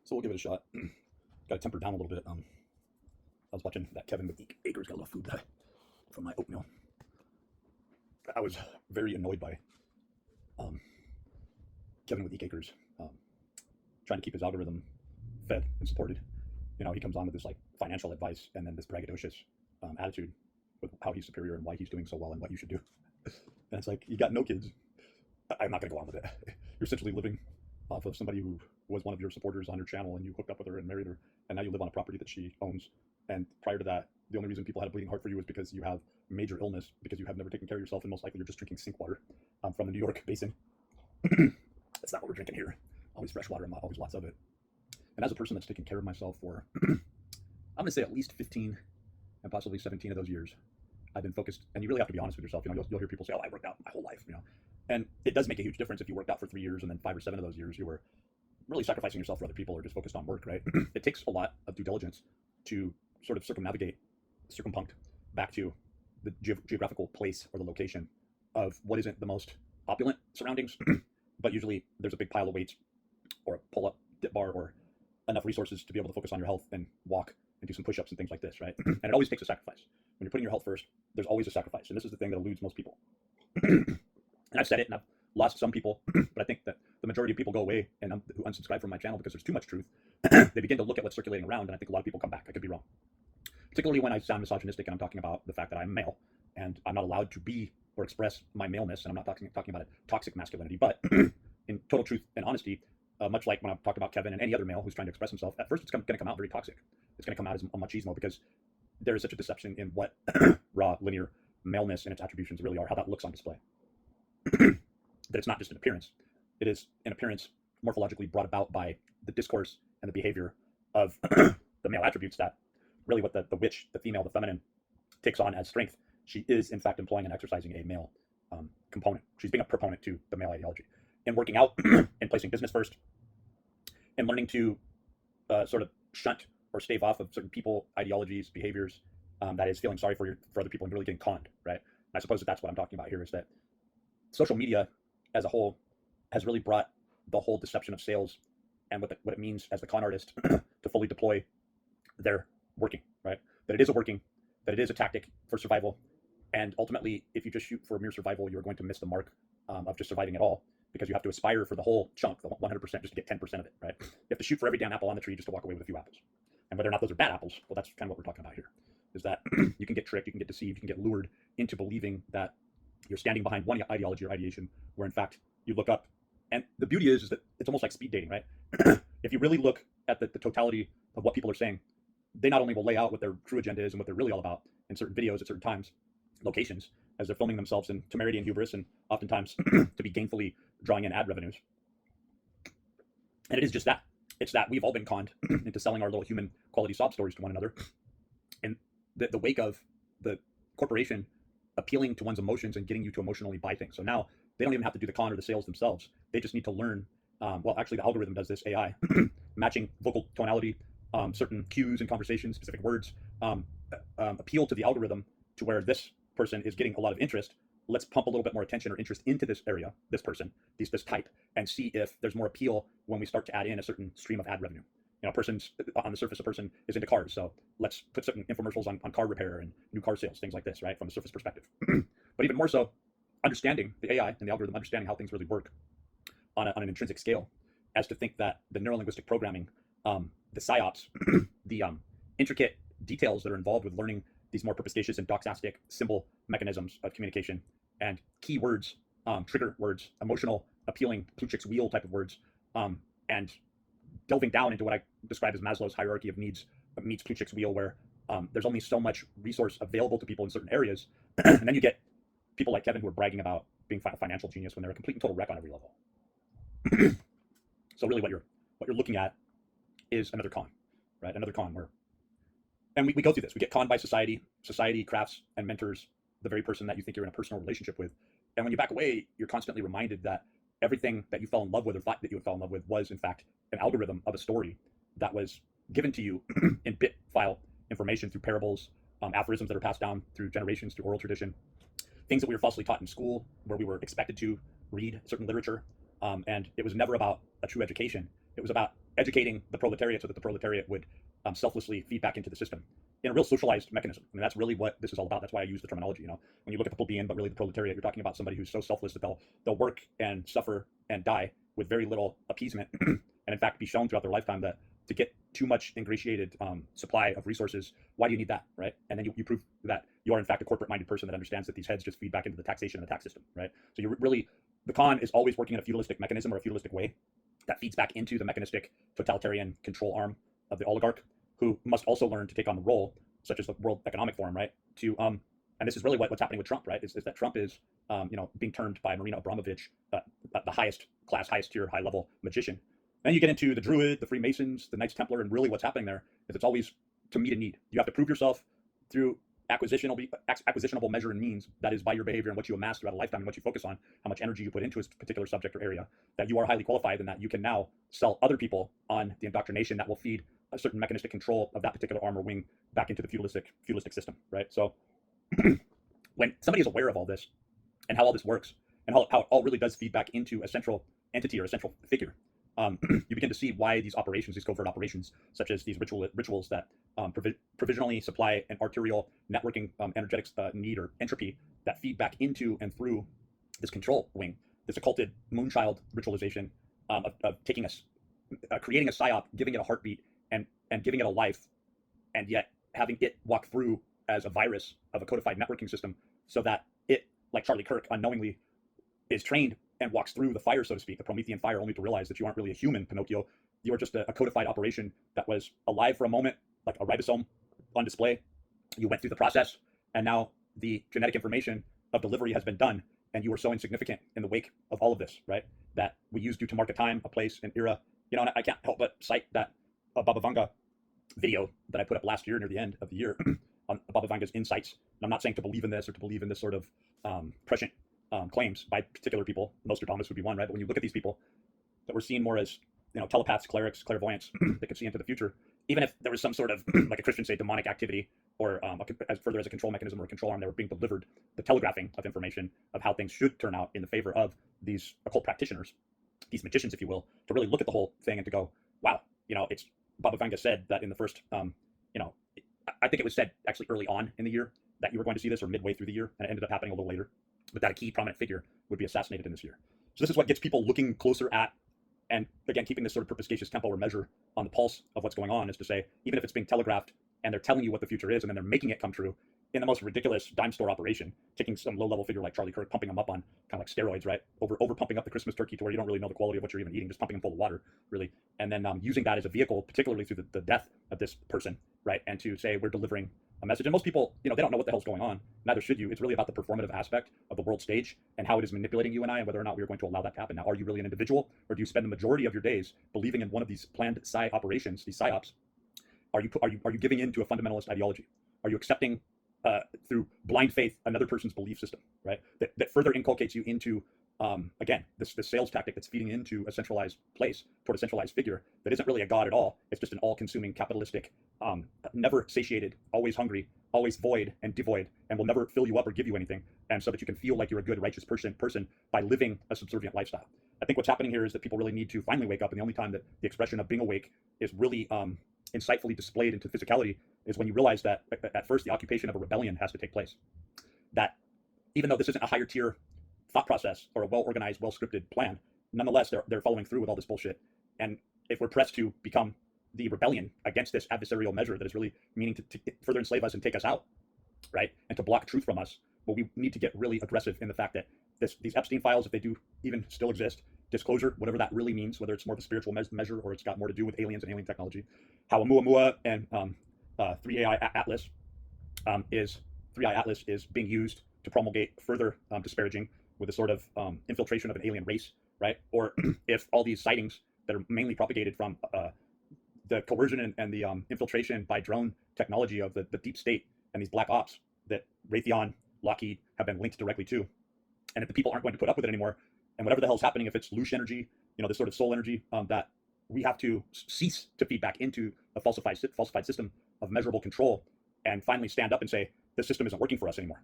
So we'll give it a shot. Got to temper down a little bit. I was watching that Kevin with Acres got a lot of food from my oatmeal. I was very annoyed by Kevin with Acres trying to keep his algorithm fed and supported. You know, he comes on with this like financial advice and then this braggadocious attitude with how he's superior and why he's doing so well and what you should do. And it's like, you got no kids. I'm not going to go on with it. You're essentially living off of somebody who was one of your supporters on your channel, and you hooked up with her and married her, and now you live on a property that she owns. And prior to that, the only reason people had a bleeding heart for you is because you have major illness, because you have never taken care of yourself, and most likely you're just drinking sink water from the New York basin. That's not what we're drinking here. Always fresh water and always lots of it. And as a person that's taken care of myself for, I'm going to say at least 15 and possibly 17 of those years, I've been focused, and you really have to be honest with yourself. You know, you'll hear people say, oh, I worked out my whole life, you know. And it does make a huge difference if you worked out for 3 years and then 5 or 7 of those years you were really sacrificing yourself for other people or just focused on work, right? It takes a lot of due diligence to sort of circumpunct back to the geographical place or the location of what isn't the most opulent surroundings, but usually there's a big pile of weights or a pull-up dip bar or enough resources to be able to focus on your health and walk and do some push-ups and things like this, right? And it always takes a sacrifice. When you're putting your health first, there's always a sacrifice. And this is the thing that eludes most people. And I've said it, and I've lost some people, but I think that the majority of people go away and who unsubscribe from my channel because there's too much truth. They begin to look at what's circulating around, and I think a lot of people come back. I could be wrong. Particularly when I sound misogynistic and I'm talking about the fact that I'm male and I'm not allowed to be or express my maleness, and I'm not talking about a toxic masculinity, but in total truth and honesty, much like when I've talked about Kevin and any other male who's trying to express himself, at first it's going to come out very toxic. It's going to come out as a machismo because there is such a deception in what raw, linear maleness and its attributions really are, how that looks on display. That it's not just an appearance. It is an appearance morphologically brought about by the discourse and the behavior of the male attributes that really what the witch, the female, the feminine takes on as strength. She is in fact employing and exercising a male component. She's being a proponent to the male ideology. In working out, in placing business first, and learning to sort of shunt or stave off of certain people, ideologies, behaviors, that is feeling sorry for other people and really getting conned, right? And I suppose that's what I'm talking about here, is that social media as a whole has really brought the whole deception of sales and what it means as the con artist to fully deploy their working, right? That it is a working, that it is a tactic for survival. And ultimately, if you just shoot for mere survival, you're going to miss the mark of just surviving at all, because you have to aspire for the whole chunk, the 100%, just to get 10% of it, right? You have to shoot for every damn apple on the tree just to walk away with a few apples. And whether or not those are bad apples, well, that's kind of what we're talking about here, is that you can get tricked, you can get deceived, you can get lured into believing that you're standing behind one ideology or ideation, where in fact you look up. And the beauty is that it's almost like speed dating, right? If you really look at the totality of what people are saying, they not only will lay out what their true agenda is and what they're really all about in certain videos at certain times, locations, as they're filming themselves in temerity and hubris, and oftentimes to be gainfully drawing in ad revenues. And it is just that. It's that we've all been conned into selling our little human quality sob stories to one another in the wake of the corporation appealing to one's emotions and getting you to emotionally buy things. So now they don't even have to do the con or the sales themselves. They just need to learn, well, actually the algorithm does this, AI, matching vocal tonality, certain cues in conversation, specific words, appeal to the algorithm to where this person is getting a lot of interest. Let's pump a little bit more attention or interest into this area, this person, this type, and see if there's more appeal when we start to add in a certain stream of ad revenue. You know, person's on the surface, a person is into cars, so let's put certain infomercials on car repair and new car sales, things like this, right, from a surface perspective. But even more so, understanding the AI and the algorithm, understanding how things really work on an intrinsic scale, as to think that the neurolinguistic programming, the psyops, the intricate details that are involved with learning these more purposecacious and doxastic symbol mechanisms of communication and keywords, trigger words, emotional, appealing, Plutchik's wheel type of words, and delving down into what I describe as Maslow's hierarchy of needs meets Plutchik's wheel, where there's only so much resource available to people in certain areas, and then you get people like Kevin who are bragging about being a financial genius when they're a complete and total wreck on every level. So really what you're looking at is another con, right? Another con where, and we go through this. We get conned by society. Society crafts and mentors the very person that you think you're in a personal relationship with. And when you back away, you're constantly reminded that everything that you fell in love with or thought that you fell in love with was in fact an algorithm of a story that was given to you in bit file information through parables, aphorisms that are passed down through generations, through oral tradition, things that we were falsely taught in school, where we were expected to read certain literature. And it was never about a true education. It was about educating the proletariat so that the proletariat would selflessly feed back into the system in a real socialized mechanism. I mean, that's really what this is all about. That's why I use the terminology. When you look at the plebeian, but really the proletariat, you're talking about somebody who's so selfless that they'll work and suffer and die with very little appeasement, and in fact be shown throughout their lifetime that to get too much ingratiated supply of resources, why do you need that, right? And then you prove that you are in fact a corporate-minded person that understands that these heads just feed back into the taxation and the tax system, right? So you're really, the Khan is always working in a feudalistic mechanism or a feudalistic way that feeds back into the mechanistic totalitarian control arm of the oligarch, who must also learn to take on the role, such as the World Economic Forum, right? To and this is really what's happening with Trump, right? Is that Trump is being termed by Marina Abramovich the highest class, highest tier, high level magician. Then you get into the Druid, the Freemasons, the Knights Templar, and really what's happening there is it's always to meet a need. You have to prove yourself through acquisitionable measure and means, that is by your behavior and what you amass throughout a lifetime and what you focus on, how much energy you put into a particular subject or area, that you are highly qualified and that you can now sell other people on the indoctrination that will feed a certain mechanistic control of that particular arm or wing back into the feudalistic system, right? So when somebody is aware of all this and how all this works and how it all really does feed back into a central entity or a central figure, you begin to see why these operations, these covert operations, such as these rituals that provisionally supply an arterial networking energetics need or entropy that feed back into and through this control wing, this occulted moonchild ritualization of taking creating a psyop, giving it a heartbeat, and giving it a life, and yet having it walk through as a virus of a codified networking system, so that it, like Charlie Kirk, unknowingly is trained and walks through the fire, so to speak, the Promethean fire, only to realize that you aren't really a human, Pinocchio. You are just a codified operation that was alive for a moment, like a ribosome on display. You went through the process, and now the genetic information of delivery has been done, and you are so insignificant in the wake of all of this, right? That we used you to mark a time, a place, an era. And I can't help but cite that Baba Vanga video that I put up last year near the end of the year on Baba Vanga's insights. And I'm not saying to believe in this or to believe in this sort of prescient claims by particular people. Nostradamus would be one, right? But when you look at these people that we're seeing more as telepaths, clerics, clairvoyants that could see into the future, even if there was some sort of like a Christian say demonic activity or as further as a control mechanism or a control arm, they were being delivered the telegraphing of information of how things should turn out in the favor of these occult practitioners, these magicians, if you will, to really look at the whole thing and to go, wow, it's Baba Vanga said that in the first, I think it was said actually early on in the year that you were going to see this, or midway through the year, and it ended up happening a little later, but that a key prominent figure would be assassinated in this year. So this is what gets people looking closer at, and again, keeping this sort of perspicacious tempo or measure on the pulse of what's going on, is to say, even if it's being telegraphed and they're telling you what the future is and then they're making it come true in the most ridiculous dime store operation, taking some low-level figure like Charlie Kirk, pumping them up on kind of like steroids, right? Over pumping up the Christmas turkey to where you don't really know the quality of what you're even eating, just pumping them full of water, really. And then using that as a vehicle, particularly through the death of this person, right? And to say we're delivering a message. And most people, they don't know what the hell's going on. Neither should you. It's really about the performative aspect of the world stage and how it is manipulating you and I, and whether or not we are going to allow that to happen. Now, are you really an individual, or do you spend the majority of your days believing in one of these planned psi operations, these psyops? Are you giving in to a fundamentalist ideology? Are you accepting through blind faith another person's belief system, right? That further inculcates you into again, this sales tactic that's feeding into a centralized place toward a centralized figure that isn't really a god at all. It's just an all-consuming capitalistic, never satiated, always hungry, always void and devoid, and will never fill you up or give you anything, and so that you can feel like you're a good, righteous person by living a subservient lifestyle. I think what's happening here is that people really need to finally wake up, and the only time that the expression of being awake is really insightfully displayed into physicality is when you realize that at first the occupation of a rebellion has to take place. That even though this isn't a higher tier thought process or a well-organized, well-scripted plan, nonetheless, they're following through with all this bullshit. And if we're pressed to become the rebellion against this adversarial measure that is really meaning to further enslave us and take us out, right, and to block truth from us, well, we need to get really aggressive in the fact that these Epstein files, if they do even still exist, disclosure, whatever that really means, whether it's more of a spiritual measure or it's got more to do with aliens and alien technology, how Oumuamua and 3AI Atlas is being used to promulgate further disparaging with a sort of infiltration of an alien race, right? Or if all these sightings that are mainly propagated from the coercion and the infiltration by drone technology of the deep state and these black ops that Raytheon, Lockheed have been linked directly to, and if the people aren't going to put up with it anymore, and whatever the hell's happening, if it's loosh energy, this sort of soul energy, that we have to cease to feed back into a falsified system of measurable control, and finally stand up and say, this system isn't working for us anymore.